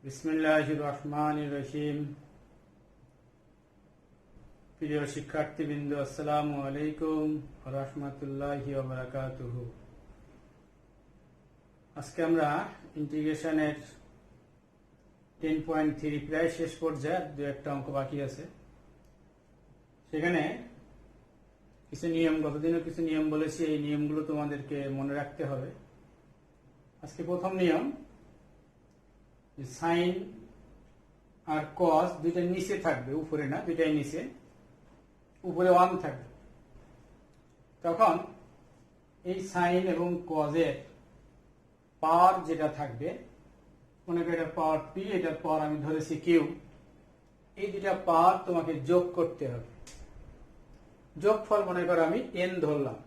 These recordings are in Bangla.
বিসমিল্লাহির রহমানির রহিম। প্রিয় শিক্ষার্থীবৃন্দ, আসসালামু আলাইকুম ওয়া রাহমাতুল্লাহি ওয়া বারাকাতুহু। আজকে আমরা ইন্টিগ্রেশনের 10.3 প্রায় শেষ পর্যায়ে, দু একটা অঙ্ক বাকি আছে। সেখানে কিছু নিয়ম, গতদিনও কিছু নিয়ম বলেছি, এই নিয়মগুলো তোমাদেরকে মনে রাখতে হবে। আজকে প্রথম নিয়ম, সাইন আর কস দুইটা নিচে থাকবে, উপরে না, দুইটাই নিচে। উপরে 1 থাকবে। তখন এই সাইন এবং কজের পাওয়ার যেটা থাকবে, মনে করি এটা পাওয়ার পি, এটার পাওয়ার আমি ধরেছি কিউ, এই দুইটা পাওয়ার তোমাকে যোগ করতে হবে। যোগফল মনে করো আমি এন ধরলাম,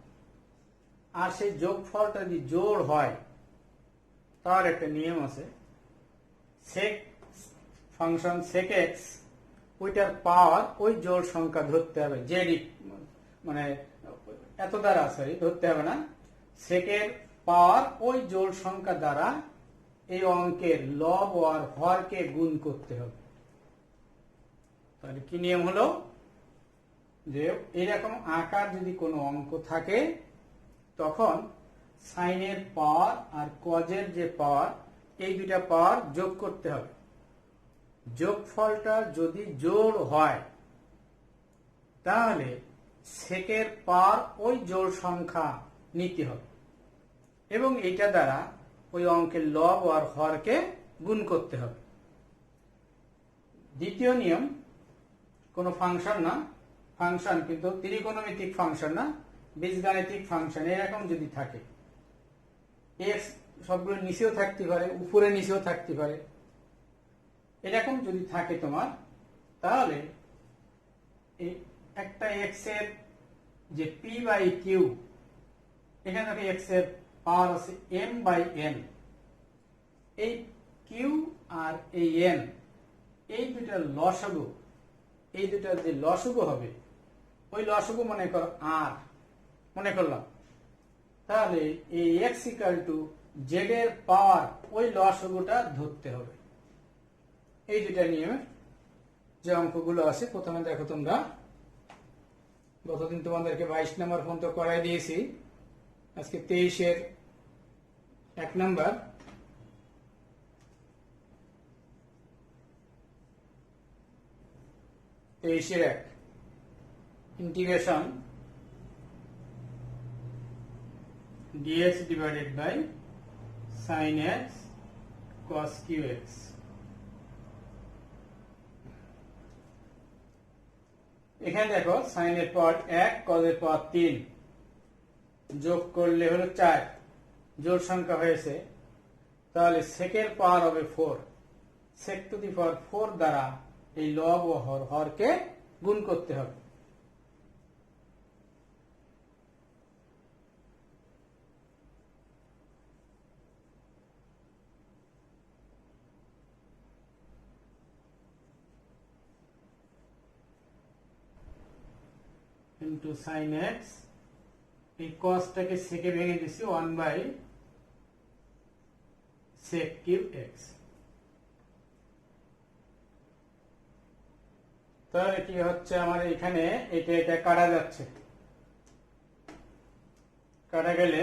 আর সেই যোগফলটা যদি জোড় হয়, তার একটা নিয়ম আছে, সেক ফাংশন সেক এক্স, ওইটার পাওয়ার ওই জোড় সংখ্যা ধরতে হবে, জেড মানে এত দ্বারা, সরি ধরতে হবে না, সেকের পাওয়ার ওই জোড় সংখ্যা দ্বারা এই অঙ্কের লব আর হরকে গুণ করতে হবে। তাহলে কি নিয়ম হলো, যে এরকম আকার যদি কোনো অঙ্ক থাকে, তখন সাইনের পাওয়ার আর কজের যে পাওয়ার, এই দুইটা পাওয়ার যোগ করতে হবে। যোগফলটা যদি জোড় হয়, তাহলে সেকের পাওয়ার ওই জোড় সংখ্যা নিতে হবে এবং এইটা দ্বারা ওই অঙ্কের লব আর হরকে গুণ করতে হবে। দ্বিতীয় নিয়ম, কোনো ফাংশন না, ফাংশন কিন্তু ত্রিকোণমিতিক ফাংশন না, বীজগাণিতিক ফাংশন, এরকম যদি থাকে, এক্স সবগুলো নিচেও থাকতে পারে, উপরে নিচেও থাকতে পারে, এরকম যদি থাকে তোমার, তাহলে একটা এক্স এর যে পি বাই কিউ, এখানে থাকে এক্স এর পাওয়ার আছে এম বাই এন, এই কিউ আর এই এন, এই দুইটার লসাগু, এই দুইটার যে লসাগু হবে, ওই লসাগু মনে করো আর মনে করলাম, তাহলে এই এক্স ইকুয়াল টু জেড এর পাওয়ার ওই লসাগুটা ধরতে হবে। এই দুইটা নিয়মে যে অঙ্কগুলো আছে, প্রথমে দেখো তোমরা, গতদিন তোমাদেরকে 22 নম্বর পর্যন্ত করাই দিয়েছি, আজকে 23-এর 1 নম্বর। Integration dx divided by sin x cos qx। এখানে দেখো সাইনের পাওয়ার 1, কজের পাওয়ার 3, যোগ করলে হলো 4, জোড় সংখ্যা হয়েছে, তাহলে সেকের পাওয়ার হবে 4, sec টু দি পাওয়ার 4 দ্বারা এই লব ও হরকে গুণ করতে হবে। ইন্টু সাইন এক্স, এই কসটাকে সেকে ভেঙে দিচ্ছি 1 বাই সেক কিউ এক্স। তাহলে কি হচ্ছে, আমার এখানে এটা এটা কাটা যাচ্ছে, কাটা গেলে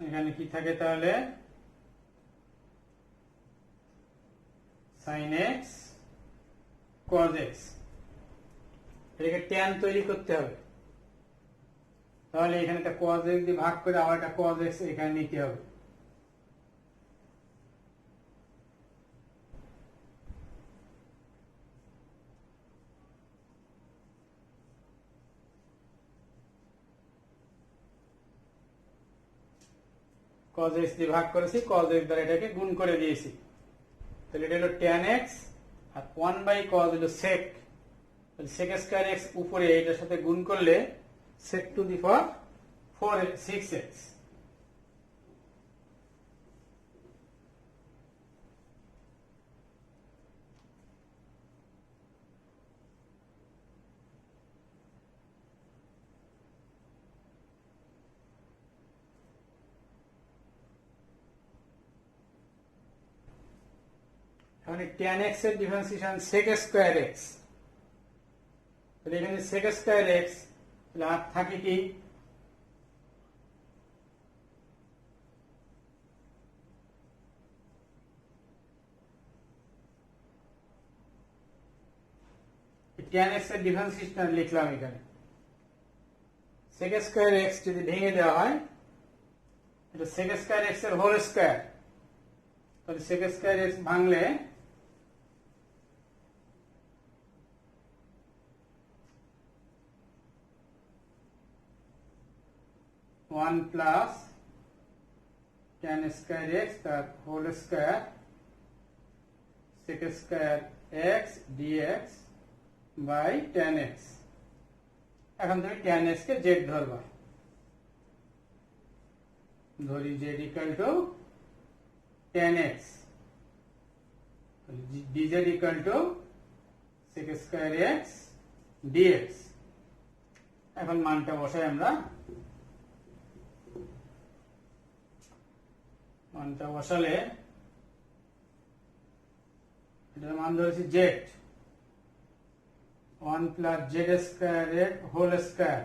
এখানে কি থাকে, তাহলে সাইন এক্স কজ এক্স, এটাকে ট্যান তৈরি করতে হবে। তাহলে এখানে একটা কজ এক্স দিয়ে ভাগ করে আবার একটা কজ এক্স এখানে নিতে হবে। কজ এক্স দিয়ে ভাগ করেছি, কজ এক্স দ্বারা এটাকে গুণ করে দিয়েছি, তাহলে এটা হলো ট্যান এক্স, আর 1 বাই কজ হলো সেক, তাহলে সেক স্কয়ার এক্স উপরে এটার সাথে গুণ করলে sec two the power 6x। এখন tan x এর ডিফারেন্সিয়েশন sec স্কয়ার x, তাহলে এখানে sec স্কয়ার x, তাহলে আর থাকে কি tan x এর ডিফারেন্সিয়েশন লিখলাম এখানে। sec স্কয়ার x যদি ভেঙে দেওয়া হয়, এটা sec স্কয়ার x এর হোল স্কয়ার, তাহলে sec স্কয়ার x ভাঙলে one plus tan square x তার whole square sec square x dx by tan x। এখন তুমি tan x কে z ধরবা, ধরি z equal to tan x, dz equal to sec square x dx। এখন মানটা বসাই আমরা, মানটা বসালে এটার মান ধরেছি z, 1 প্লাস z স্কয়ার এর হোল স্কয়ার,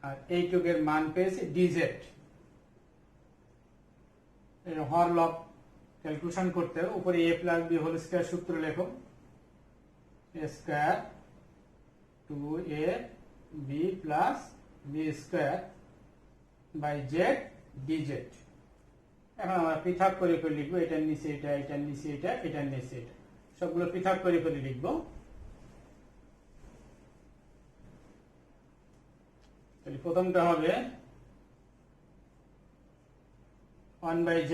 আর এইটুকের মান পেয়েছি dz। এর হর লব ক্যালকুলেশন করতে হবে, উপরে a plus b whole square সূত্র লেখো, a square 2ab plus b square by z dz। এখন আমরা পৃথক করে করে লিখবো, এটার নিচে এটা, এটার নিচে এটা, এটার নিচে এটা, সবগুলো পৃথক করে করে লিখবো। তাহলে প্রথমটা হবে 1 বাই z,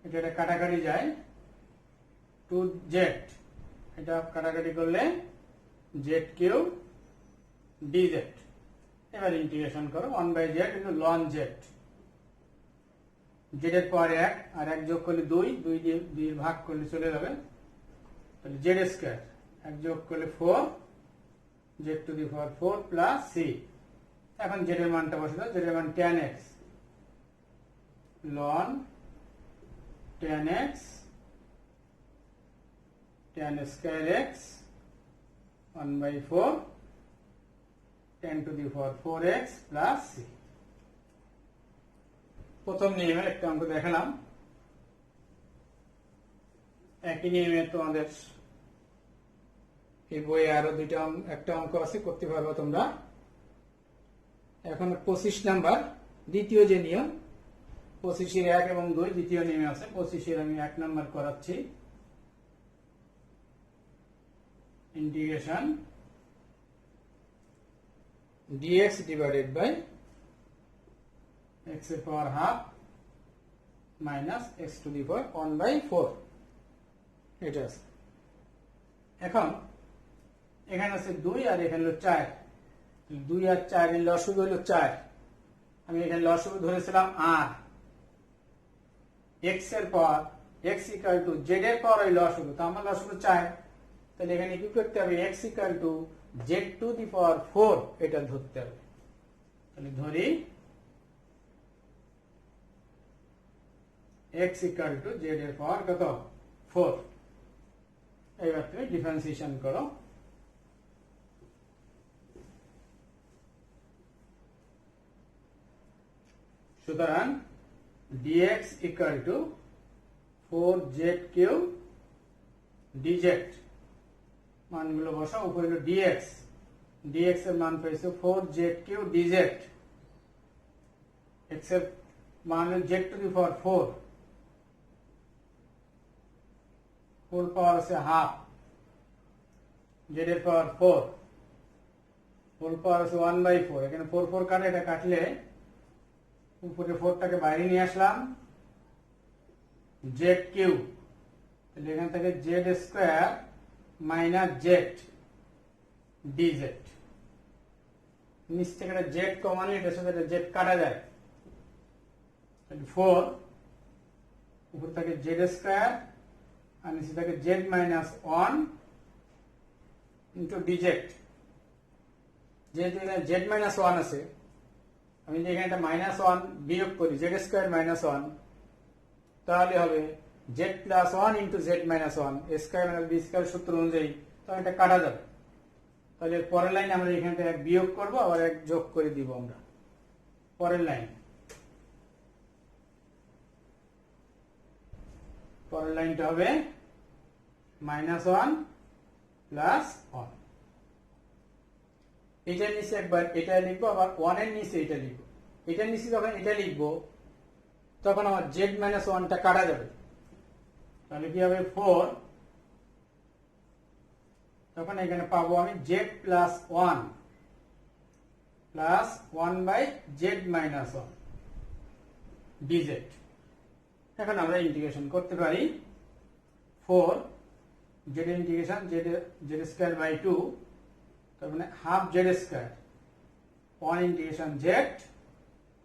এটা কাটাকাটি যায় 2z, এটা কাটাকাটি করলে z কিউব dz। এবার ইন্টিগ্রেশন করো, 1 বাই z কিন্তু ln z, z এর পর 1 আর 1 যোগ করলে 2, 2 দিয়ে ভাগ করলে চলে যাবে, তাহলে z স্কয়ার 1 যোগ করলে 4, z to the power 4 plus c। এখন z এর মানটা বসে দাও, z এর মান tan x ln tan x tan square x 1 by 4 tan to the power 4x plus c। প্রথম নিয়মের একটা অঙ্ক দেখালাম, একই নিয়মে তোমাদের এই বইয়ে আরো একটা অঙ্ক আছে, করতে পারবে তোমরা। এখন 25 নাম্বার দ্বিতীয় যে নিয়ম, 25 এর 1 এবং 2 দ্বিতীয় নিয়মে আছে, 25 এর আমি 1 নাম্বার করাচ্ছি। Integration dx divided by x এর power half minus x to the power 1 by 4, এটা আছে। এখন এখানে আছে 2 আর এখানে হলো 4, 2 আর 4 এর লসাগু হলো 4, আমি এখানে লসাগু ধরেছিলাম r, x এর পাওয়ার x ইকুয়াল টু z এর পাওয়ার ওই লসাগু, তো আমার লসাগু 4, তাহলে এখানে কি করতে হবে, x equal to z to the power 4 এটা ধরতে হবে। তাহলে ধরি x ইকুয়াল টু z এর পাওয়ার কত 4। এবার তুমি ডিফারেন্সিয়েশন করো, সুতরাং dx equal to 4z cube dz, মানগুলো বসাও, উপরে হলো dx, dx এর মান পেয়েছে 4z কিউব dz, x এর মান হলো z টু দি পাওয়ার 4, 4 পাওয়ার আছে হাফ, z এর পাওয়ার 4, 4 পাওয়ার আছে 1 বাই 4, এখানে 4 4 কাটে, এটা কাটলে উপরে 4টাকে বাইরে নিয়ে আসলাম, z কিউব, তাহলে এখান থেকে z square minus z dz, নিচ থেকে z কমন, এটার সাথে z কাটা যায়, তাহলে 4 উপর থেকে z স্কয়ার আর নিচে থেকে z মাইনাস 1 ইন্টু dz। যেহেতু এখানে z মাইনাস 1 আছে, আমি যদি এখানে মাইনাস 1 বিয়োগ করি, z স্কয়ার মাইনাস 1, তাহলে হবে z plus one into z minus one square minus b square সূত্র অনুযায়ী, তখন এটা কাটা যাবে। তাহলে পরের লাইনে আমরা এখান থেকে এক বিয়োগ করবো, আবার এক যোগ করে দিব আমরা পরের লাইন। পরের লাইনটা হবে মাইনাস ওয়ান প্লাস ওয়ান। এটার নিচে একবার এটা লিখবো, আবার ওয়ানের নিচে এটা লিখবো। এটার নিচে যখন এটা লিখবো তখন আমার জেড মাইনাস ওয়ানটা কাটা যাবে। তাহলে কি হবে 4, তখন এখানে পাবো আমি z plus one plus one by z minus one d z. এখন আমরা ইন্টিগ্রেশন করতে পারি 4 z integration z square by 2, তার মানে half z square 1 integration z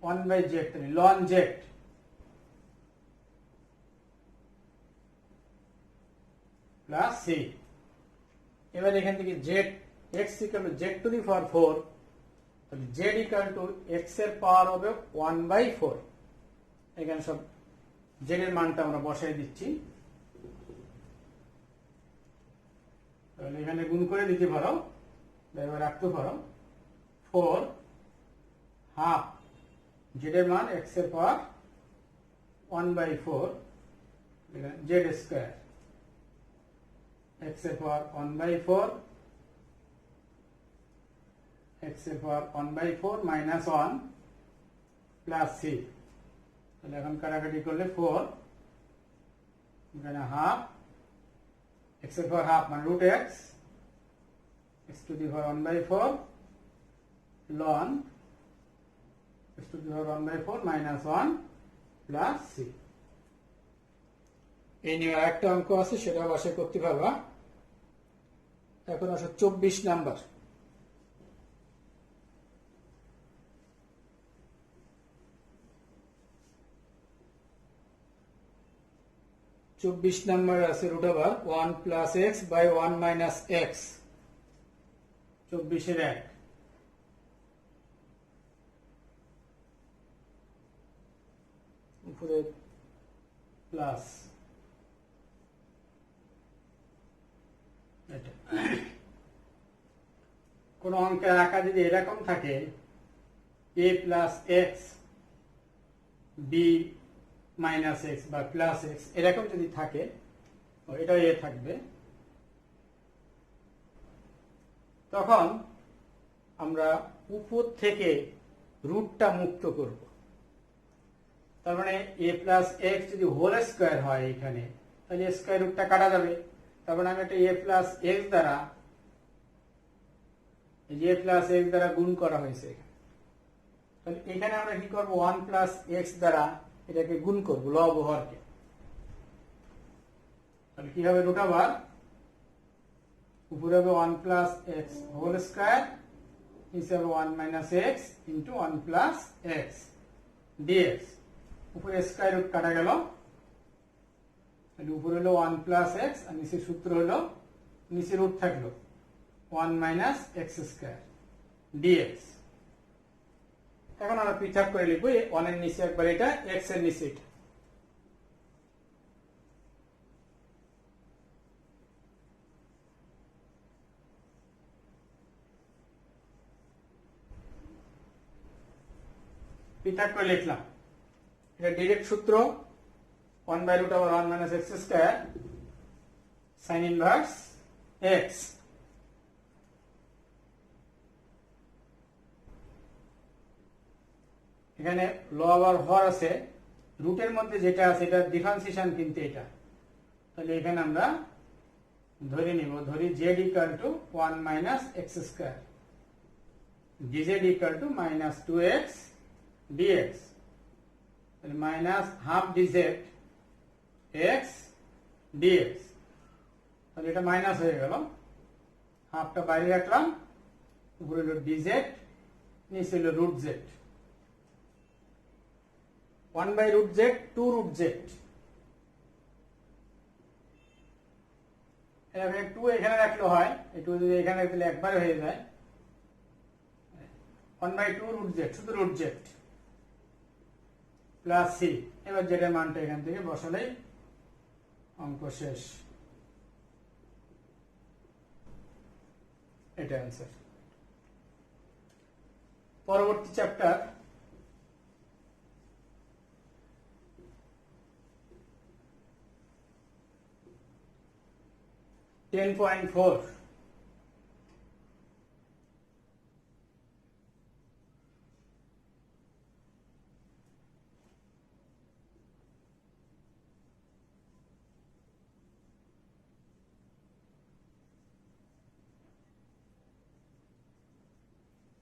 1 by z, লন জেড প্লাস সি। এবার এখান থেকে z x equal to z to the power 4, তাহলে জেড ইকুয়াল টু এক্স এর পাওয়ার হবে 1 বাই 4। এখানে সব জেড এর মানটা আমরা বসাই দিচ্ছি। তাহলে এখানে গুণ করে দিতে পারো, এবার রাখতে পারো 4 হাফ জেড এর মান এক্স এর power 1 by 4 z square x এর পাওয়ার 1 বাই 4 x এর power 1 by 4 minus 1 plus c. তাহলে এখন কাটাকাটি করলে 4, এখানে হাফ x এর পাওয়ার হাফ মানে root x x to the power 1 by 4 ln x to the power 1 by 4 minus 1 plus c. এই নিয়ে একটা অঙ্ক আছে, সেটা বাসায় করতে পারবা। এখন আসো 24 নাম্বার। আছে root over 1 plus x by 1 minus x, 24 এর 1 উপরে প্লাস কোন অঙ্কের আকার যদি এরকম থাকে a plus x b minus x বা প্লাস এক্স, এরকম যদি থাকে এটা এ থাকবে, তখন আমরা উপর থেকে রুটটা মুক্ত করব। তার মানে a প্লাস এক্স যদি হোল স্কোয়ার হয় এখানে, তাহলে স্কোয়ার রুটটা কাটা যাবে। তার মানে আমি একটা a প্লাস এক্স দ্বারা গুণ করা হয়েছে। তাহলে এখানে আমরা কি করব, 1 প্লাস এক্স দ্বারা এটাকে গুণ করব, লব হরকে। তাহলে কি হবে, রুট ওভার উপরে হবে 1 প্লাস এক্স হোল স্কোয়ার, নিচে হবে 1 minus x into 1 plus x dx. উপরে স্কোয়ার রুট কাটা গেল, উপরে হলো 1 প্লাস এক্স আর নিচে সূত্র হলো, নিচে রুট থাকলো 1 মাইনাস এক্স স্কোয়ার ডিএক্স। এখন আমরা পৃথক করে লিখবো, 1 এর নিচে একবার এটা, এক্স এর নিচে এটা। পৃথক করে লিখলাম, এটা ডিরেক্ট সূত্র 1 by root over 1 minus x square sine inverse x. এখানে লব আর হর আছে, রুটের মধ্যে যেটা আছে এটা ডিফারেন্সিয়েশন কিন্তু এটা। তাহলে এখানে আমরা ধরে নিব, ধরি z equal to 1 minus x square, d z equal to minus 2x d x, তাহলে minus half d z x d x. তাহলে এটা মাইনাস হয়ে গেল, হাফটা বাইরে রাখলাম, উপরে হলো ডিজেড, নিচে হলো root z. 1 by root z 2 root z, এখানে 2 এখানে রাখলে হয়, এই 2 যদি এখানে রাখলে একবারে হয়ে যায়। 1 বাই 2 রুট জেড, শুধু রুট জেড প্লাস সি। এবার জেড এর মানটা এখান থেকে বসালেই অঙ্ক শেষ। এটা অ্যান্সার। পরবর্তী চ্যাপ্টার 10.4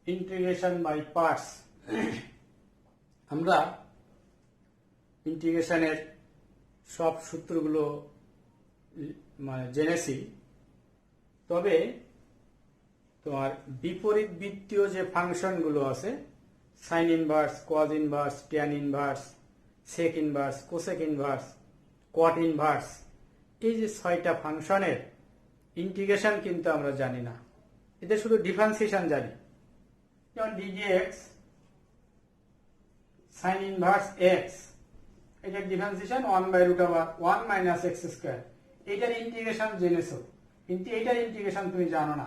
ইন্টিগ্রেশন বাই পার্টস। আমরা ইন্টিগ্রেশনের সব সূত্রগুলো জেনেছি, তবে তোমার বিপরীত বৃত্তীয় যে ফাংশনগুলো আছে, sine inverse, cos inverse, tan inverse, sec inverse, cosec inverse, cot inverse, এই যে 6টা ফাংশনের ইন্টিগ্রেশন কিন্তু আমরা জানি না। এদের শুধু ডিফারেন্সিয়েশন জানি। যেমন ডিডিএক্স সাইন ইনভার্স এক্স, এটার ডিফারেন্সিয়েশন 1/√1 মাইনাস এক্স স্কোয়ার। এটার ইন্টিগ্রেশন জেনেছো, কিন্তু এটার ইন্টিগ্রেশন তুমি জানো না।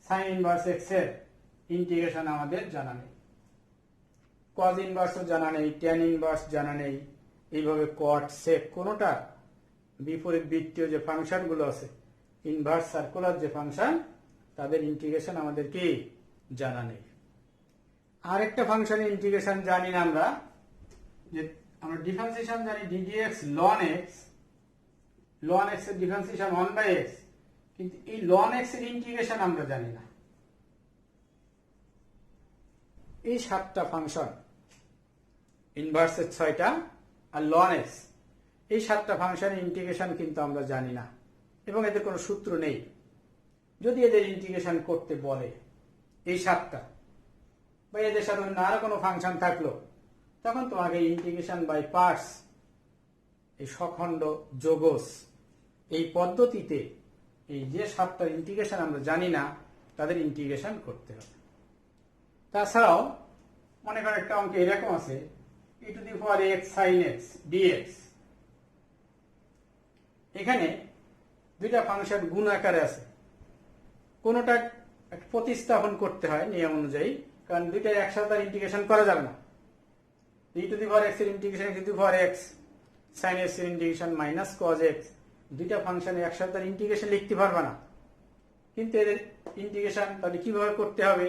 সাইন ইনভার্স এক্স এর ইন্টিগ্রেশন আমাদের জানা নেই, কজ ইনভার্সও জানা নেই, ট্যান ইনভার্স জানা নেই। এইভাবে কট, সেক, কোনোটা বিপরীত বৃত্তীয় যে ফাংশন গুলো আছে, ইনভার্স সার্কুলার যে ফাংশন, তাদের ইন্টিগ্রেশন আমাদের কি জানা নেই। আরেকটা ফাংশনের ইন্টিগ্রেশন জানি না আমরা, যে আমরা ডিফারেন্সিয়েশন জানি d dx ln x, ln x এর ডিফারেন্সিয়েশন 1/x, কিন্তু এই লন এক্স এর ইন্টিগ্রেশন আমরা জানি না। এই 7টা ফাংশন, ইনভার্সের 6টা আর লন এক্স, এই 7টা ফাংশনের ইন্টিগ্রেশন কিন্তু আমরা জানি না, এবং এদের কোনো সূত্র নেই। যদি এদের ইন্টিগ্রেশন করতে বলে এই 7টা, বা এদের সাথে অন্য আরো কোনো ফাংশন থাকলো, তখন তোমাকে ইন্টিগ্রেশন বাই পার্টস, এই সখণ্ড যোগস, এই পদ্ধতিতে এই যে 7টার ইন্টিগ্রেশন আমরা জানি না, তাদের ইন্টিগ্রেশন করতে হবে। তাছাড়াও মনে করো একটা অঙ্ক এরকম আছে, e⁴x sin x dx, এখানে দুইটা ফাংশন গুণ আকারে আছে, কোনোটা প্রতিস্থাপন করতে হয় নিয়ম অনুযায়ী, কারণ দুইটা একসাথে ইন্টিগ্রেশন করা যাবে না। e⁴x এর ইন্টিগ্রেশন e⁴x, sin x এর ইন্টিগ্রেশন মাইনাস cos x, দুইটা ফাংশনের একসাথে ইন্টিগ্রেশন লিখতে পারবে না। কিন্তু এদের ইন্টিগ্রেশন তাহলে কিভাবে করতে হবে?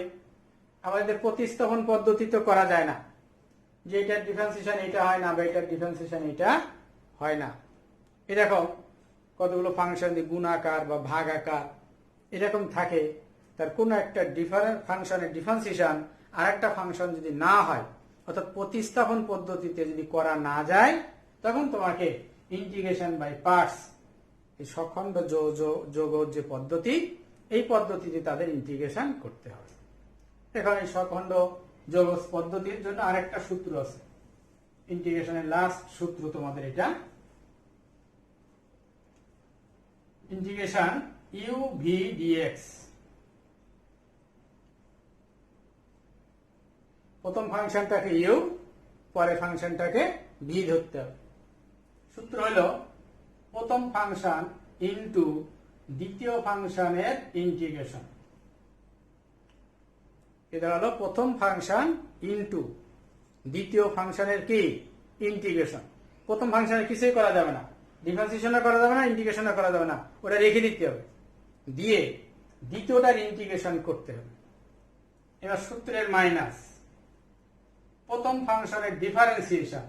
আবার এদের প্রতিস্থাপন পদ্ধতি তো করা যায় না, যে এটার ডিফারেন্সিয়েশন এটা হয় না, বা এটার ডিফারেন্সিয়েশন এটা হয় না। এরকম কতগুলো ফাংশন গুণাকার বা ভাগ আকার এরকম থাকে, তার কোনো একটা ফাংশনের ডিফারেন্সিয়েশন আর একটা ফাংশন যদি না হয়, অর্থাৎ প্রতিস্থাপন পদ্ধতিতে যদি করা না যায়, তখন তোমাকে ইন্টিগ্রেশন বাই পার্টস, এই সখণ্ড যোগ যে পদ্ধতি, এই পদ্ধতিতে তাদের ইন্টিগ্রেশন করতে হবে। এখন এই সখণ্ড যোগ পদ্ধতির জন্য আরেকটা সূত্র আছে, ইন্টিগ্রেশনের লাস্ট সূত্র তোমাদের এটা, ইন্টিগ্রেশন ইউ ভি ডিএক্স। প্রথম ফাংশনটাকে ইউ, পরের ফাংশনটাকে ভি ধরতে হবে। সূত্র হলো প্রথম ফাংশন ইনটু দ্বিতীয় ফাংশনের ইন্টিগ্রেশন। এটা হলো প্রথম ফাংশন ইনটু দ্বিতীয় ফাংশনের কি ইন্টিগ্রেশন। প্রথম ফাংশনের কিছুই করা যাবে না, ডিফারেন্সিয়েশনও করা যাবে না, ইন্টিগ্রেশনও করা যাবে না, ওটা রেখে দিতে হবে, দিয়ে দ্বিতীয়টার ইন্টিগ্রেশন করতে হবে। এবার সূত্রের মাইনাস প্রথম ফাংশনের differentiation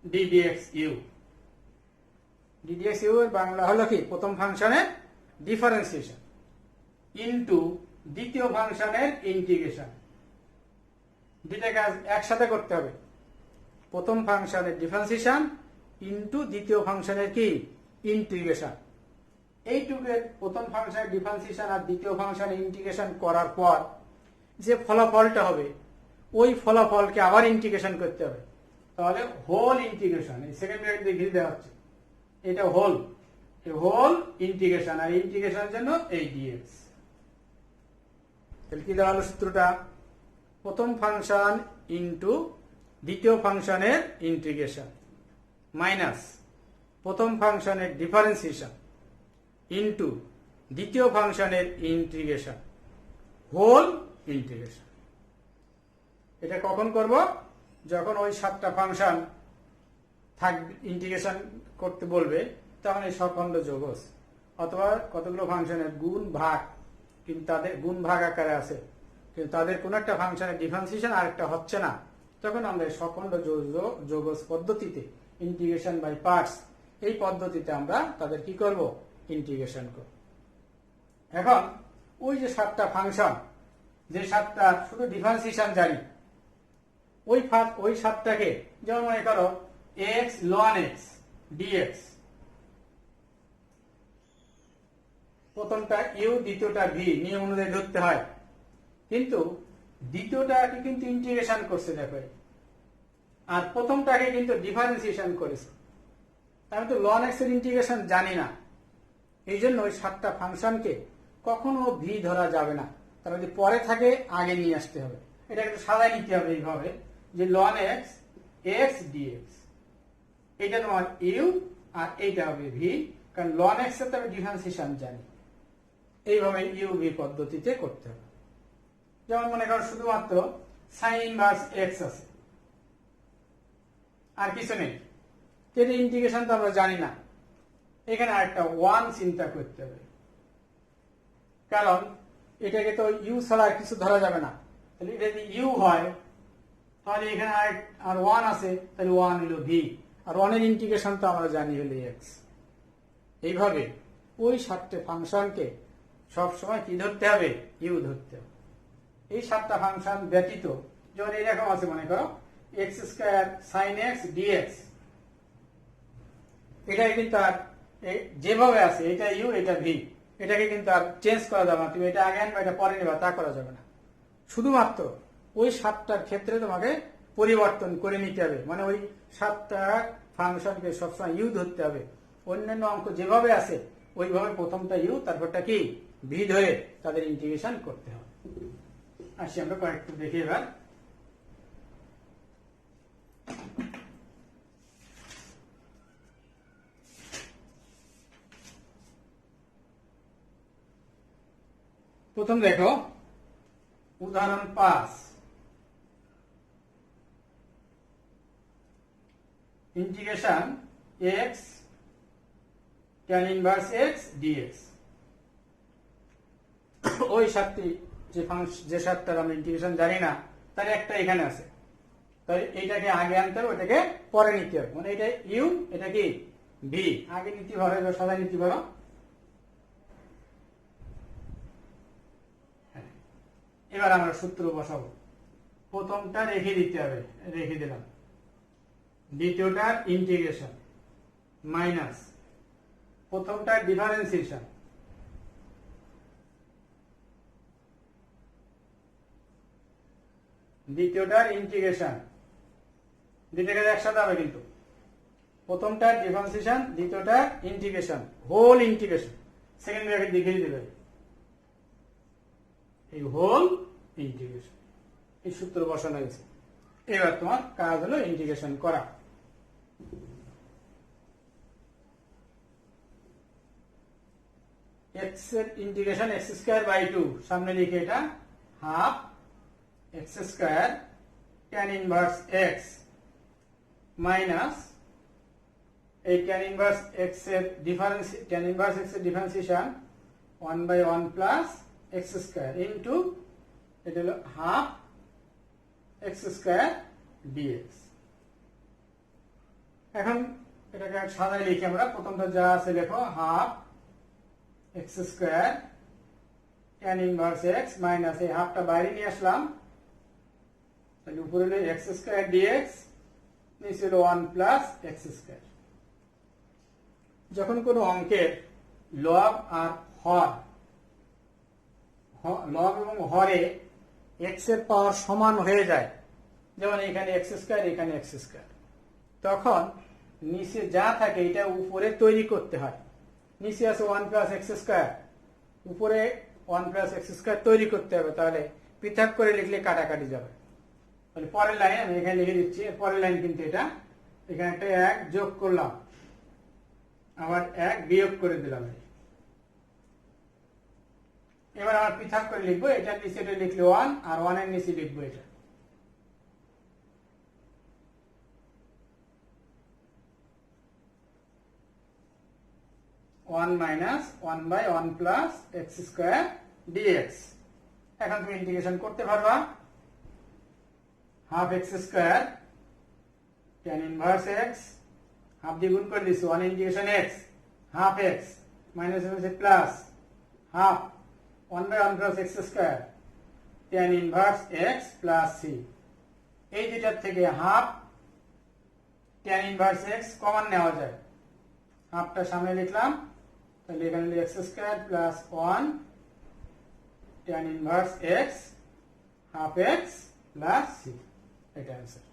d dx u. D dx u এর বাংলা হলো কি প্রথম ফাংশনের ডিফারেন্সিয়েশন ইনটু দ্বিতীয় ফাংশনের ইন্টিগ্রেশন। দুইটা কাজ একসাথে করতে হবে, প্রথম ফাংশনের ডিফারেন্সিয়েশন ইনটু দ্বিতীয় ফাংশনের কি ইন্টিগ্রেশন। এইটুকের প্রথম ফাংশনের ডিফারেন্সিয়েশন আর দ্বিতীয় ফাংশনের ইন্টিগ্রেশন করার পর যে ফলাফলটা হবে, ওই ফলাফলকে আবার ইন্টিগ্রেশন করতে হবে। তাহলে হোল ইন্টিগ্রেশন, এই সেকেন্ড ব্র্যাকেট দিয়ে ঘিরে দেওয়া হচ্ছে, এটা হোল, হোল ইন্টিগ্রেশন, আর ইন্টিগ্রেশনের জন্য এই ডিএক্স। তাহলে কি দাঁড়ালো সূত্রটা? প্রথম ফাংশন ইনটু দ্বিতীয় ফাংশনের ইন্টিগ্রেশন মাইনাস প্রথম ফাংশনের ডিফারেন্সিয়েশন ইনটু দ্বিতীয় ফাংশনের ইন্টিগ্রেশন, হোল ইন্টিগ্রেশন। এটা কখন করব? যখন ওই 7টা ফাংশন থাকবে, ইন্টিগ্রেশন করতে বলবে, তখন এই সখণ্ড যোগজ অথবা কতগুলো ফাংশনের গুণ ভাগ, কিন্তু তাদের গুণ ভাগ আকারে আছে, কিন্তু তাদের কোন একটা ফাংশনের ডিফারেন্সিয়েশন আরেকটা হচ্ছে না, তখন আমরা এই সখণ্ড যোগজ পদ্ধতিতে, ইন্টিগ্রেশন বাই পার্টস, এই পদ্ধতিতে আমরা তাদের কি করব? ইন্টিগ্রেশন করব। এখন ওই যে 7টা ফাংশন, যে 7টা শুধু ডিফারেন্সিয়েশন জানি, ওই 7টাকে, যেমন মনে করো x ln x dx, প্রথমটা u, দ্বিতীয়টা v, নিয়ম অনুযায়ী ধরতে হয়, কিন্তু দ্বিতীয়টাকে কিন্তু ইন্টিগ্রেশন করছে, দেখো, আর প্রথমটাকে কিন্তু ডিফারেন্সিয়েশন করেছে। আমি তো ln x এর ইন্টিগ্রেশন জানি না, এই জন্য ওই 7টা ফাংশনকে কখনো v ধরা যাবে না, তার যদি পরে থাকে আগে নিয়ে আসতে হবে। এটা একটু সাজাই নিতে হবে এইভাবে, যে ln x x dx, এটা তোমার u আর এইটা হবে v, কারণ ln x এর তো আমি ডিফারেন্সিয়েশন জানি। এইভাবে u v পদ্ধতিতে করতে হবে। যেমন মনে করো শুধুমাত্র sin ইনভার্স x আছে, আর কিছু নেই, এর ইন্টিগ্রেশন তো আমরা জানি না, এখানে আরেকটা 1 চিন্তা করতে হবে, কারণ এটাকে তো u ছাড়া আর কিছু ধরা যাবে না। তাহলে এটা যদি u হয়, তাহলে এখানে আর 1 আছে, তাহলে 1 হলো v, আর 1 এর ইন্টিগ্রেশন তো আমরা জানি হলো x। এইভাবে ওই 7টে ফাংশনকে সব সময় কি ধরতে হবে? u ধরতে হবে। এই 7টা ফাংশন ব্যতীত যেমন এরকম আছে, মনে করো x square sin x dx, এটাকে কিন্তু আর যেভাবে আছে, এটা u এটা v, এটাকে কিন্তু আর চেঞ্জ করা যাবে না, তুমি এটা আগে আনবা এটা পরে নেবা, তা করা যাবে না। শুধুমাত্র ওই 7টার ক্ষেত্রে তোমাকে পরিবর্তন করে নিতে হবে, মানে ওই 7টা ফাংশনকে সবসময় u ধরতে হবে। অন্যান্য অঙ্ক যেভাবে আছে ওইভাবে প্রথমটা u, তারপরটা কি v ধরে তাদের ইন্টিগ্রেশন করতে হবে। আসি আমরা কয়েকটু দেখি এবার। প্রথম দেখো উদাহরণ 5, integration x tan inverse x dx। ওই 7টি যে 7টার আমরা ইন্টিগ্রেশন জানি না, তার একটা এখানে আছে, তাহলে এইটাকে আগে আনতে হবে, ওটাকে পরে নিতে হবে, মানে এটা u এটা কি v, আগে নিতে পারো, এবার সাজাই নিতে পারো। এবার আমরা সূত্র বসাবো, প্রথমটা রেখে দিতে হবে, রেখে দিলাম, দ্বিতীয়টার ইন্টিগ্রেশন মাইনাস প্রথমটার ডিফারেন্সিয়েশন, দ্বিতীয়টার ইন্টিগ্রেশন, দুইটাকে একসাথে হবে কিন্তু, প্রথমটার ডিফারেন্সিয়েশন, দ্বিতীয়টার integration, whole integration, second bracket দেখিয়ে দিবে, এই হোল ইন্টিগ্রেশন, এই সূত্র বসানো হয়েছে। এবার তোমার কাজ হলো ইন্টিগ্রেশন করা। x এর ইন্টিগ্রেশন x স্কয়ার বাই 2, সামনে লিখে এটা half x square tan inverse x minus এই tan ইনভার্স x এর differentiation 1 by 1 plus x square into এটা হলো হাফ x স্কয়ার dx। এখন এটাকে সাজাই লিখি আমরা, প্রথমটা যা আছে দেখো half x square tan inverse x minus এই হাফটা বাইরে নিয়ে আসলাম, তাহলে উপরে হলো x স্কয়ার dx, নিচে হলো 1 প্লাস x স্কয়ার। যখন কোনো অঙ্কের লব আর হর, লব এবং হরে x এর পাওয়ার সমান হয়ে যায়, যেমন এখানে x স্কয়ার এখানে x স্কয়ার, তখন নিচে যা থাকে এটা উপরে তৈরি করতে হয়। নিচে আছে 1 প্লাস x স্কয়ার, উপরে 1 প্লাস x স্কয়ার তৈরি করতে হবে, তাহলে পৃথক করে লিখলে কাটাকাটি যাবে। তাহলে পরের লাইন আমি এখানে লিখে দিচ্ছি, পরের লাইন কিন্তু এটা, এখানে একটা 1 যোগ করলাম, আবার 1 বিয়োগ করে দিলাম। এবার আমরা পৃথক করে লিখবো, এটার নিচে এটা লিখলে 1 আর 1 এর নিচে লিখবো এটা। One minus 1/1 plus x square d x. এখন তুমি ইন্টিগ্রেশন করতে পারবা। Half x square tan inverse x, half দিয়ে গুণ করে দিচ্ছি 1 integration x, half x minus হচ্ছে plus half 1/1 plus x square tan inverse x plus c. এই দুটার থেকে half tan inverse x common নেওয়া যায়, হাফটা সামনে লিখলাম, তাহলে এখানে x square plus 1 tan inverse x half x plus C, এটা অ্যান্সার।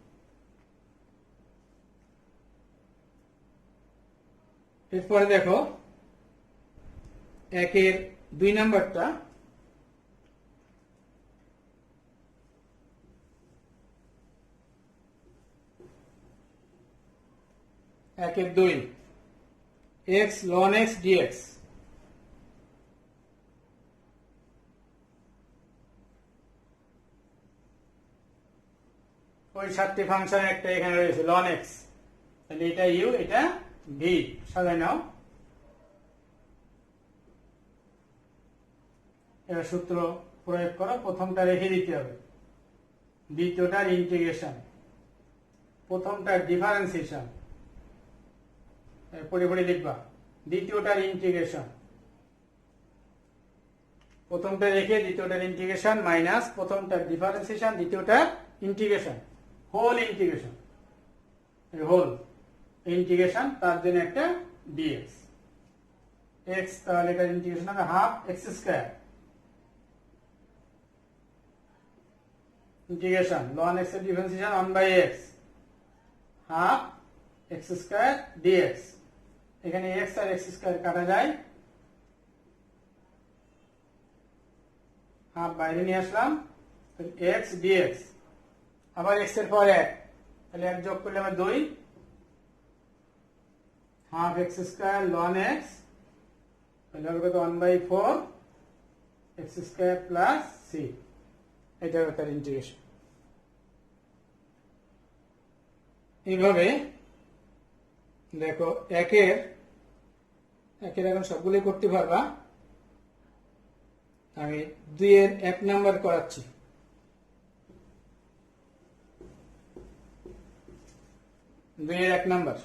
এরপরে দেখো 1-এর 2 নাম্বারটা, একের 2 x ln x dx। ওই 7টি ফাংশন একটা এখানে রয়েছে ln x, তাহলে এটা u এটা v, সাজাই নাও। এবার সূত্র প্রয়োগ করো, প্রথমটা রেখে দিতে হবে, দ্বিতীয়টার ইন্টিগ্রেশন, প্রথমটার ডিফারেন্সিয়েশন পড়ে পড়ে লিখবা, দ্বিতীয়টার ইন্টিগ্রেশন, প্রথমটা রেখে দ্বিতীয়টার ইন্টিগ্রেশন মাইনাস প্রথমটার ডিফারেন্সিয়েশন দ্বিতীয়টার integration, whole integration, whole integration, তার জন্য একটা ডিএক্স এক্স, তাহলে এটার ইন্টিগ্রেশন হবে half x square integration ln x এর differentiation 1/x half x square d x. এখানে x আর x স্কোয়ার কাটা যায়, হাফ বাইরে নিয়ে আসলাম, তাহলে x dx, আবার x এর পর 1, তাহলে 1 যোগ করলে আমার 2, half x square ln x, তাহলে হবে কত 1/4 এক্স স্কোয়ার প্লাস সি, এটা হবে তার ইন্টিগ্রেশন। এইভাবে দেখো একের এখন সবগুলোই করতে পারবা। আমি 2-এর 1 নাম্বার করাচ্ছি। দুইয়ের 1 number,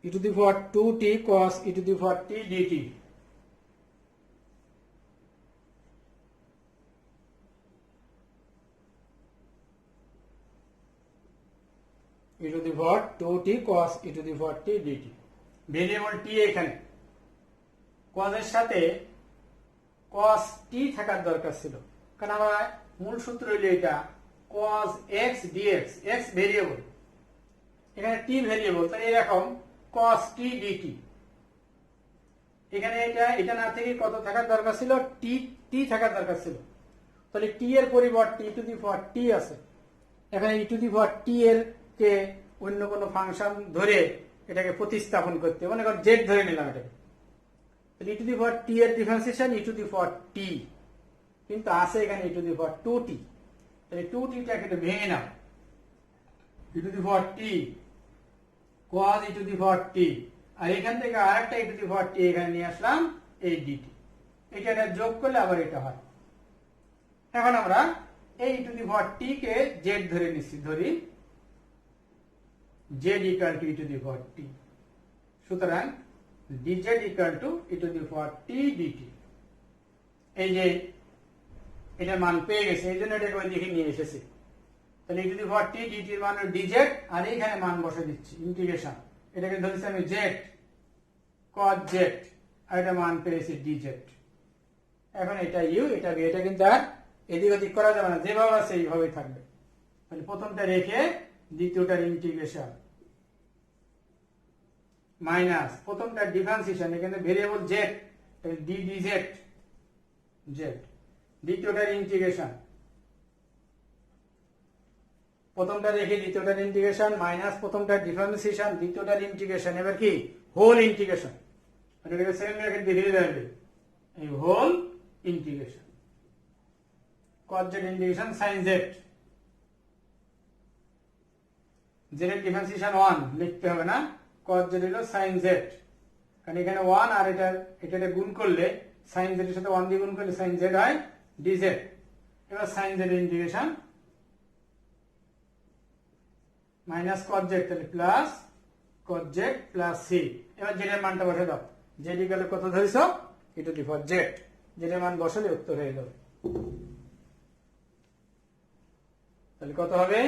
e to the power 2t cos e to the power t dt। e to the power 2t cos e to the power t dt, variable t এখানে, cos এর সাথে cos t থাকার দরকার ছিল, কারণ আমরা মূল সূত্র হইল এটা cos x dx, x variable, এখানে t ভেরিয়েবল, তাই এরকম cos t dt। এখানে এটা না থেকে কত থাকার দরকার ছিল, t থাকার দরকার ছিল, তাহলে t এর পরিবর্তে e to the power t আছে, এখানে e to the power t এর কে অন্য কোনো ফাংশন ধরে এটাকে প্রতিস্থাপন করতে, মনে কর z ধরে নিলাম এটাকে, তাহলে e to the power t এর differentiation e to the power t, কিন্তু আছে এখানে e to the power 2t, তাহলে 2t টাকে একটু ভেঙে নাও, e to the power t cos e to the power t, আর এখান থেকে আরেকটা e to the power t এখানে নিয়ে আসলাম এই dt, এটা যোগ করলে আবার এটা হয়। এখন আমরা এই e to the power t K z ধরে নিচ্ছি, ধরি z equal to e to the power t, সুতরাং dz equal to e to the power t dt। এই যে এটা মান পেয়ে গেছে, এই জন্য এটাকে ওই দিকে নিয়ে এসেছি, তাহলে e to the power t dt এর মান dz, আর এইখানে মান বসে দিচ্ছি ইন্টিগ্রেশন, এটাকে ধরেছি আমি z cos z, আর এটা মান পেয়েছি dz। এখন এটা u এটা v, এটা কিন্তু আর এদিক ওদিক করা যাবে না, যেভাবে আছে এইভাবেই থাকবে। তাহলে প্রথমটা রেখে দ্বিতীয়টার ইন্টিগ্রেশন মাইনাস প্রথমটার ডিফারেন্সিয়েশন, এখানে ভেরিয়েবল z, তাহলে d dz z, দ্বিতীয়টার ইন্টিগ্রেশন প্রথমটা রেখে দ্বিতীয়টার ইন্টিগ্রেশন মাইনাস প্রথমটার ডিফারেন্সিয়েশন দ্বিতীয়টার ইন্টিগ্রেশন, এবার কি হোল ইন্টিগ্রেশন, এটাকে সেকেন্ড ব্র্যাকেট দিয়ে ধীরে ধীরে এই whole integration cos z integration sin z, z এর ডিফারেন্সিয়েশন 1 লিখতে হবে না, cos z হলো sin z, কারণ এখানে 1 আর এটা গুণ করলে sin z এর সাথে 1 দিয়ে গুণ করলে sin z হয় dz। এবার sin z এর ইন্টিগ্রেশন মাইনাস cos z তাহলে plus cos z plus c। এবার z এর মানটা বসে দাও, z ইকুয়াল কত ধরেছো e two the power z, z এর মান বসালে উত্তর হয়ে যাবে। তাহলে কত হবে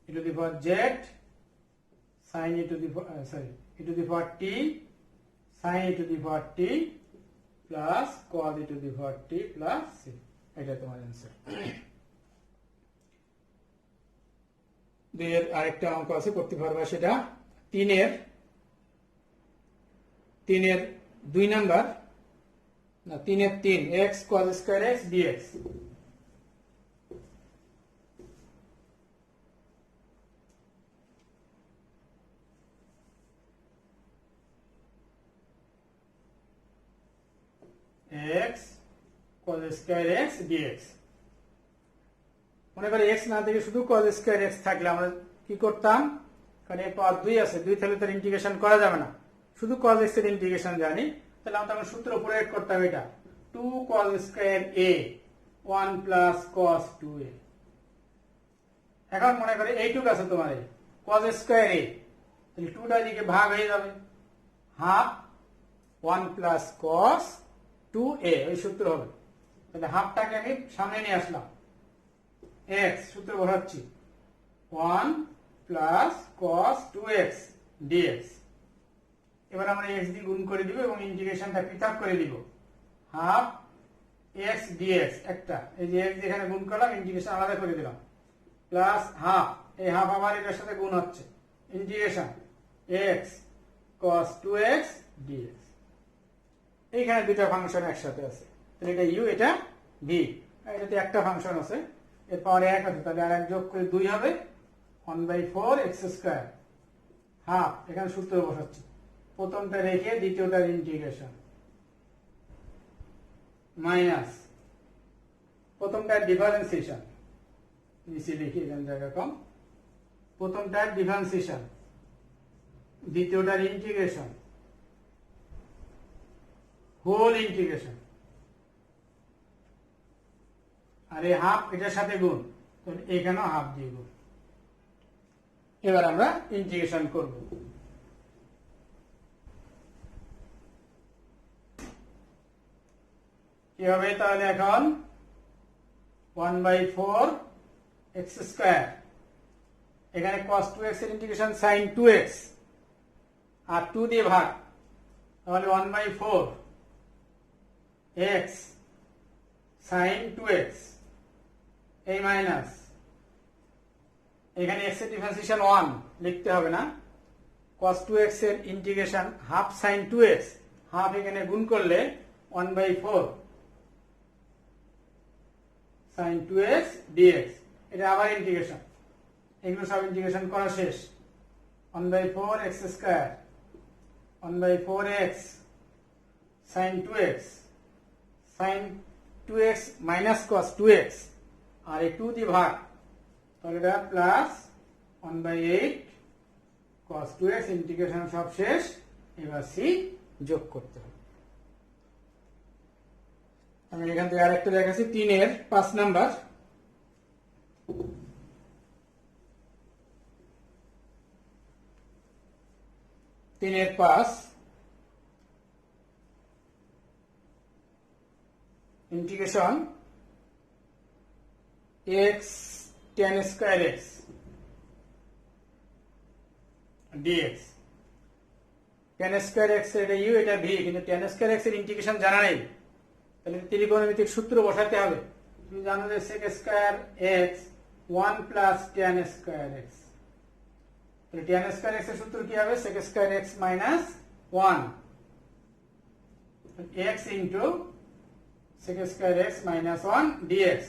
e two the power z sin e to the e two the power t sin e two the power t plus cos e two the power t plus c, এটা তোমার आंसर। দুইয়ের আরেকটা অঙ্ক আছে করতে পারবা, সেটা তিনের 2 নাম্বার না 3 x cos square x dx। x cos square x dx, মনে করি x না থেকে শুধু cos স্কয়ার x থাকলে আমরা কি করতাম, কারণ এর পাওয়ার 2 আছে, 2 থাকলে তার ইন্টিগ্রেশন করা যাবে না, শুধু cos x এর ইন্টিগ্রেশন জানি, তাহলে আমরা তখন সূত্র প্রয়োগ করতাম এটা 2 cos square a 1 plus cos 2a। এখন মনে করে এইটুকু আছে তোমার এই cos স্কয়ার a, তাহলে 2টা এদিকে ভাগ হয়ে যাবে, হাফ 1 প্লাস cos 2a, ওই সূত্র হবে। তাহলে হাফটাকে আমি সামনে নিয়ে আসলাম, x সূত্র বসাচ্ছি 1 প্লাস cos 2x dx। এবার আমরা x দিয়ে গুণ করে দিব এবং ইন্টিগ্রেশনটা পৃথক করে দিব, হাফ x dx একটা, এই যে x এখানে গুণ করলাম ইন্টিগ্রেশন আলাদা করে দিলাম, প্লাস হাফ, এই হাফ আবার এটার সাথে গুণ হচ্ছে, integration x cos 2x dx। এইখানে দুটো ফাংশন একসাথে আছে, তাহলে এটা u এটা v, এটাতে একটা ফাংশন আছে এর পাওয়ার 1 আছে, তাহলে আর এক যোগ করে 2 হবে 1/4 x স্কয়ার, হাফ এখানে সূত্র বসাচ্ছি, প্রথমটা রেখে দ্বিতীয়টার ইন্টিগ্রেশন মাইনাস প্রথমটার ডিফারেন্সিয়েশন, নিচে লিখি এখানে জায়গা কম, প্রথমটার ডিফারেন্সিয়েশন দ্বিতীয়টার ইন্টিগ্রেশন হোল ইন্টিগ্রেশন, আর এই হাফ এটার সাথে গুণ, তাহলে এখানেও হাফ দিয়ে গুণ। এবার আমরা ইন্টিগ্রেশন করব, কি হবে তাহলে এখন 1/4 x স্কয়ার, এখানে cos 2x এর ইন্টিগ্রেশন sin 2x আর 2 দিয়ে ভাগ, তাহলে 1/4 x sin 2x, এই মাইনাস এখানে x এর ডিফারেন্সিয়েশন 1 লিখতে হবে না, cos 2x এর integration half sin 2x, half এখানে গুণ করলে 1/4 sin 2x dx, এটা আবার ইন্টিগ্রেশন, এগুলো সব ইন্টিগ্রেশন করা শেষ, 1/4 x square 1/4 x sin 2x sin 2x minus cos 2x আর এই 2 দিয়ে ভাগ, তাহলে এটা প্লাস 1/8 cos 2x, ইন্টিগ্রেশন সব শেষ, এবার c যোগ করতে হবে। আমি এখান থেকে আরেকটা দেখাচ্ছি 3 5 নাম্বার, তিনের 5 integration x tan square x dx, tan square x এটা u এটা v, কিন্তু tan স্কয়ার x এর ইন্টিগ্রেশন জানা নেই, তাহলে ত্রিকোণমিতিক সূত্র বসাতে হবে। তুমি জানো যে sec square x 1 plus tan square x, তাহলে tan স্কয়ার x এর সূত্র কি হবে, sec square x minus 1 x into sec square x minus 1 dx,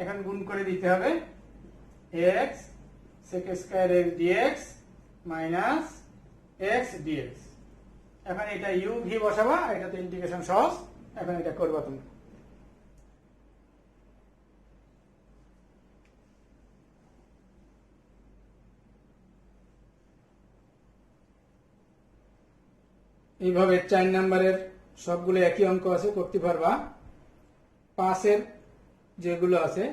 এখন গুণ করে দিতে হবে, x sec square x dx minus x dx. এখন এটা ইউ ভি বসাবা, এটা তো ইন্টিগ্রেশন সহজ, এখন এটা করবা তুমি। এইভাবে 4 নাম্বারের সবগুলো একই অঙ্ক আছে, করতে পারবা। 5 যেগুলো আছে,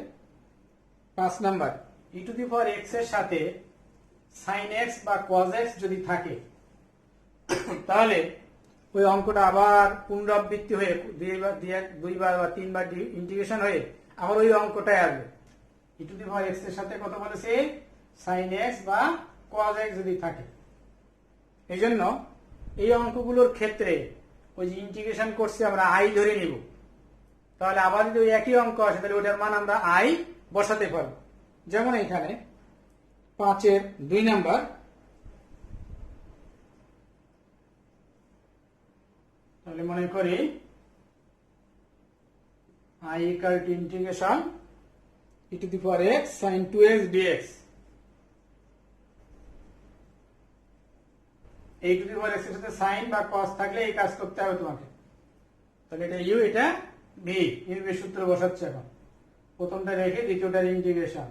5 number E to the power x এর সাথে সাইন এক্স বা কজ এক্স যদি থাকে, তাহলে ওই অঙ্কটা আবার পুনরাবৃত্তি হয়ে দুইবার বা তিনবার ইন্টিগ্রেশন হয়ে আবার ওই অঙ্কটাই আসবে। ই টু দি পাওয়ার এক্স এর সাথে কত বলেছে, সাইন এক্স বা কজ এক্স যদি থাকে। এই জন্য এই অঙ্কগুলোর ক্ষেত্রে ওই যে ইন্টিগ্রেশন করছি আমরা আই ধরে নিব, তাহলে আবার যদি ওই একই অঙ্ক আসে তাহলে ওটার মান আমরা আই বসাতে পারবো। যেমন এখানে 5-2 নাম্বার, তাহলে মনে করি I equal to integration e to the power x sine 2x dx। এই টু দি পাওয়ার এক্স এর সাথে সাইন বা কস থাকলে এই কাজ করতে হবে তোমাকে। তাহলে এটা ইউ, এটা ভি, ইউ ভি সূত্র বসাচ্ছে। এখন প্রথমটা রেখে দ্বিতীয়টার ইন্টিগ্রেশন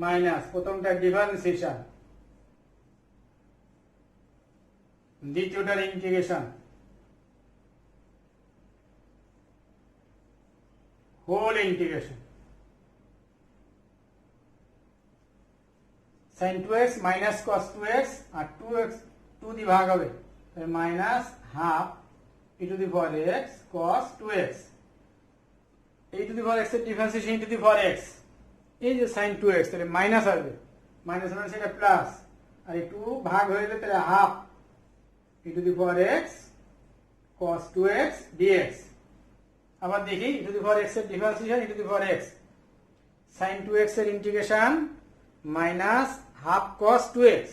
মাইনাস প্রথমটার ডিফারেন্সিয়েশন, দ্বিতীয়টার integration, whole integration. sin 2x minus cos 2x আর 2x 2 দিয়ে ভাগ হবে, minus half e to the power x cos 2x। এই টু দি পাওয়ার x এর differentiation e to the power x, এই যে sin 2x তাহলে মাইনাস আসবে, মাইনাস মানে সেটা প্লাস, আর এই 2 ভাগ হয়ে গেলে তাহলে half e to the power x cos 2x dx। আবার দেখি ই টু দি পাওয়ার x এর differentiation e to the power x, sin 2x এর integration minus half cos 2x,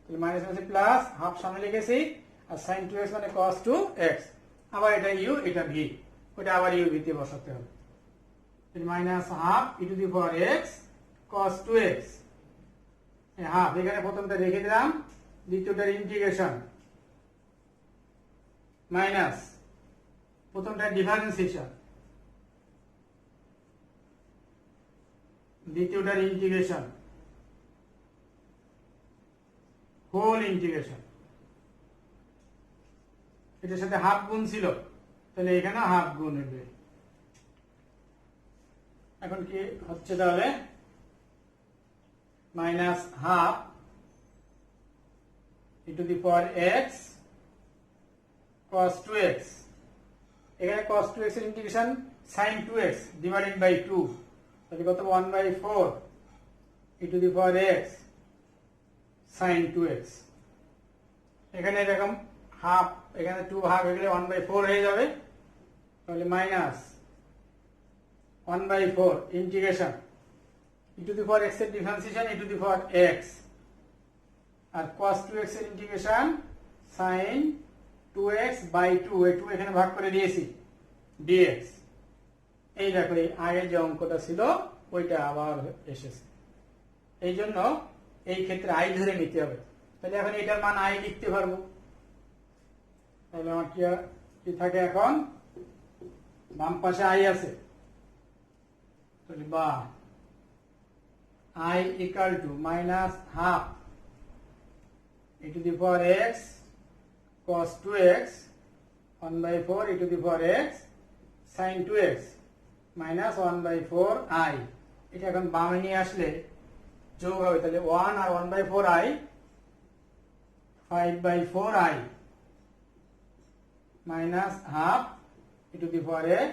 তাহলে মাইনাস মানে প্লাস, হাফ সামনে লিখেছি, আর sin 2x মানে cos 2x। আবার এটা ইউ, এটা ভি, ওটা আবার ইউ ভিতে বসাতে হবে। Minus half e to the power x cos 2x, half এখানে প্রথমটা রেখে দিলাম, দ্বিতীয়টার ইন্টিগ্রেশন মাইনাস প্রথমটার ডিফারেন্সিয়েশন, দ্বিতীয়টার ইন্টিগ্রেশন, হোল ইন্টিগ্রেশন। এটার সাথে হাফ গুণ ছিল, তাহলে এখানে হাফ গুণ হবে। এখন কি হচ্ছে তাহলে, minus half e to the power x cos 2x, এখানে cos 2x এর integration sin 2x divided by 2, তাহলে কত 1/4 e to the power x sin 2x। এখানে এরকম হাফ, এখানে 2 ভাগ হয়ে গেলে 1/4 হয়ে যাবে, তাহলে minus 1/4 integration e to the power x এর differentiation e to the power x, আর cos 2x এর ইন্টিগ্রেশন sin 2x বাই 2, এই 2 এখানে ভাগ করে দিয়েছি dx। এই দেখো এই আগের যে অঙ্কটা ছিল ওইটা আবার এসেছে। এই জন্য এই ক্ষেত্রে আই ধরে নিতে হবে। তাহলে এখন এটার মান আই লিখতে পারবো। তাহলে আমার কি থাকে, এখন বাম পাশে আই আছে, তাহলে বা I equal to minus half e to the power x cos 2x 1/4 e to the power x sin 2x minus 1/4 i। এটা এখন বামে নিয়ে আসলে যোগ হবে, তাহলে 1 আর 1/4 i 5/4 i minus half e to the power x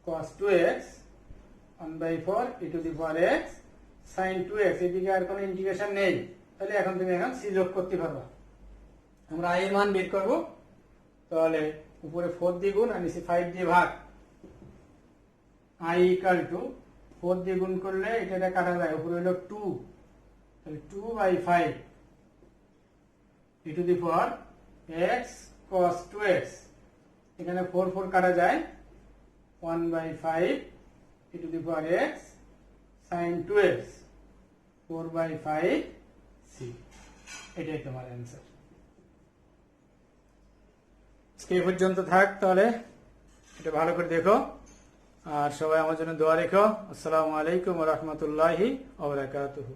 cos 2x 1/4 e to the power x sin 2x। এদিকে আর কোনো ইন্টিগ্রেশন নেই, তাহলে এখন তুমি এখন সি যোগ করতে পারবা। আমরা i এর মান বের করব, তাহলে উপরে 4 দিয়ে গুণ আর নিচে 5 দিয়ে ভাগ। i ইকুয়াল টু 4 দিয়ে গুণ করলে এটা কাটা যায়, উপরে হলো 2, তাহলে 2/5 e to the power x cos 2x, এখানে 4 4 কাটা যায়, 1/5 e to the power x sin 2x 4/5c, এটাই তোমার অ্যান্সার। আজকে এই পর্যন্ত থাক, তাহলে এটা ভালো করে দেখো আর সবাই আমার জন্য দোয়া রেখো। আসসালামু আলাইকুম ওয়া রাহমাতুল্লাহি ওয়া বারাকাতুহু।